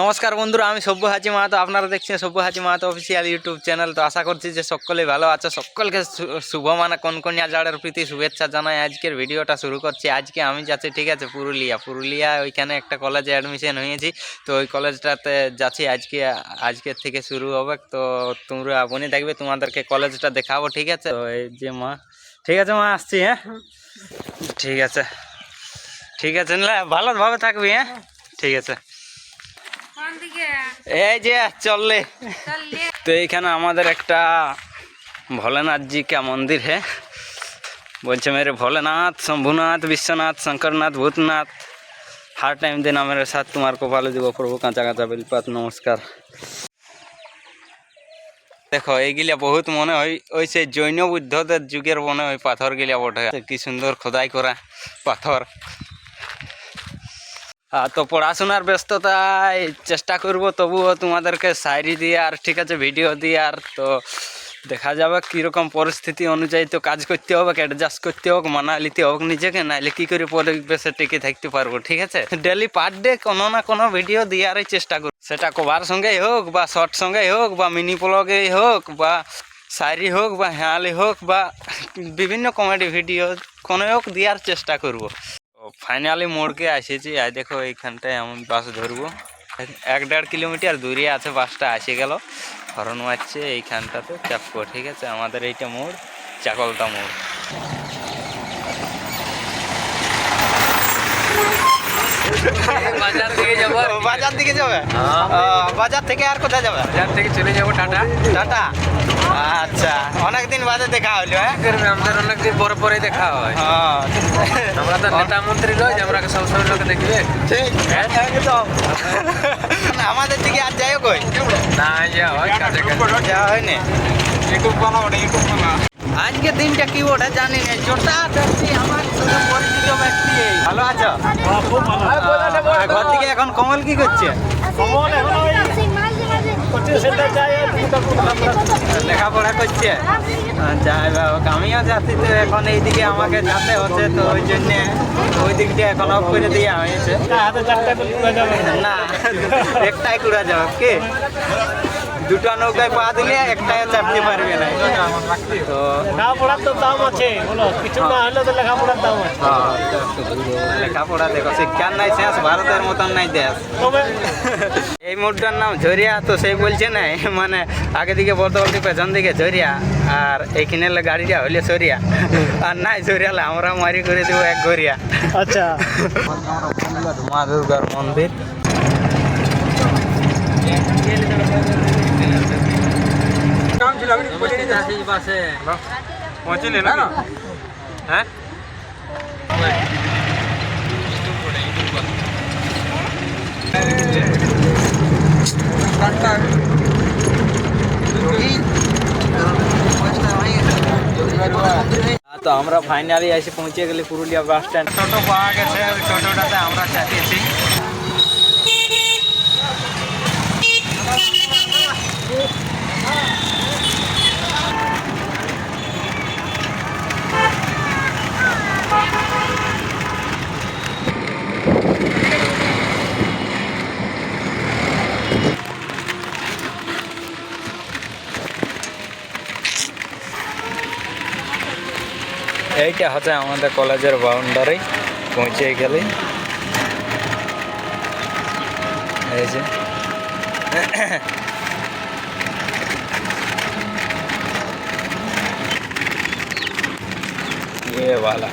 নমস্কার বন্ধুরা, আমি সব্যসাচী মাহাতো। আপনারা দেখছেন Sabyasachi Mahato official YouTube channel. তো আশা করছি যে সকলেই ভালো আছে। সকলকে শুভ মানে কনকনিয়া জাড়ের প্রীতি শুভেচ্ছা জানাই। আজকের ভিডিওটা শুরু করছি। আজকে আমি যাচ্ছি, ঠিক আছে, পুরুলিয়া ওইখানে একটা কলেজে অ্যাডমিশন হয়েছি। তো ওই কলেজটাতে যাচ্ছি আজকের থেকে শুরু হবে। তো তোমরা বনে দেখবে, তোমাদেরকে কলেজটা দেখাবো, ঠিক আছে। তো এই যে মা, ঠিক আছে মা, আসছি। হ্যাঁ ঠিক আছে, ঠিক আছে, ভালোভাবে থাকবি। হ্যাঁ ঠিক আছে। এই যে চললে। তো এইখানে আমাদের একটা ভোলেনাথ জি কা মন্দির है। बोलছে मेरे भोलेनाथ, शंभुनाथ, विश्वनाथ, शंकरनाथ, भूतनाथ, हर टाइम देना मेरे साथ, तुम्हारे को ভালো দিব প্রভু। কাঁচা কাঁচা বেলপাত নমস্কার। দেখো এইগুলা বহুত মনে হয় ওই সেই জৈন বুদ্ধদের যুগের মনে হয় পাথর গিলা বটে। কি সুন্দর খোদাই করা পাথর। তো পড়াশোনার ব্যস্ততায় চেষ্টা করব তবুও তোমাদেরকে শায়রি দিয়ে আর, ঠিক আছে, ভিডিও দিয়ে আর। তো দেখা যাবে কীরকম পরিস্থিতি অনুযায়ী তো কাজ করতে হবে, অ্যাডজাস্ট করতে হোক, মানা নিতে হোক নিজেকে, নাইলে কী করে পরিবেশে টিকে থাকতে পারবো। ঠিক আছে, ডেলি পার ডে কোনো না কোনো ভিডিও দেওয়ারই চেষ্টা করব। সেটা কভার সঙ্গেই হোক, বা শর্ট সঙ্গেই হোক, বা মিনি ব্লগেই হোক, বা শায়রি হোক, বা হেঁয়ালি হোক, বা বিভিন্ন কমেডি ভিডিও কোনো হোক দেওয়ার চেষ্টা করব। ফাইনালি মোড়কে এসেছি। আর দেখো এইখানটায় আমি বাস ধরবো। 1-1.5 কিলোমিটার দূরে আছে, বাসটা এসে গেল। হরন মারছে এইখানটাতে চাপবো। ঠিক আছে, আমাদের এইটা মোড়, চাকলতা মোড়। বাজার দিকে যাবো। বাজার দিকে যাবে? বাজার থেকে আর কোথায় যাবে? বাজার থেকে চলে যাবো টাটা। আচ্ছা, অনেকদিন বাদে দেখা হইলো। হ্যাঁ, আমাদের অনেকদিন পরে দেখা হয়। আমরা তো নেতা মন্ত্রী নয় যে আমরা সবসময় লোকে দেখবে। ঠিক একদম। আমাদের দিকে আর যাইও কই না, যাওয়া হয়নি। আজকে দিনটা কি ওঠে জানি না। জোটা দেখছি আমার পরিচিত ব্যক্তি। ভালো আছো? ঘর থেকে এখন কমল কি করছে? লেখাপড়া করছে। যাই হোক, আমিও যাচ্ছি। তো এখন এইদিকে আমাকে যেতে হচ্ছে, তো ওই জন্যে ওই দিকটা এখন অফ করে দেওয়া হয়েছে। না, একটাই কুড়া যাবে। কে দুটো নৌকায় পা দিলে একটাই চাপতে পারবে না। তো লেখাপড়ার তো দাম আছে, কিছু না হলে তো লেখাপড়ার দাম আছে। লেখাপড়া দেখো, শিক্ষার নাই শেষ, ভারতের মতন নাই দেশ। এই মোড়টার নাম ঝরিয়া। তো সেই বলছে না, মানে আগে দিকে বলতে বলতে পেছন দিকে ঝরিয়া, আর এইখানে গাড়িটা হইলে সরিয়া, আর নাই সরিয়ালে আমরা মারি করে দেবো এক ঘরিয়া। আচ্ছা, মা দুর্গার মন্দির। পৌঁছলে না? হ্যাঁ, তো আমরা ফাইনালি এসে পৌঁছে গেলি পুরুলিয়া বাস স্ট্যান্ড। টোটো পাওয়া গেছে, ওই টোটোটাতে আমরা চাপিয়েছি। এইটা হচ্ছে আমাদের কলেজের বাউন্ডারি। পৌঁছে গেলে এই যে ये वाला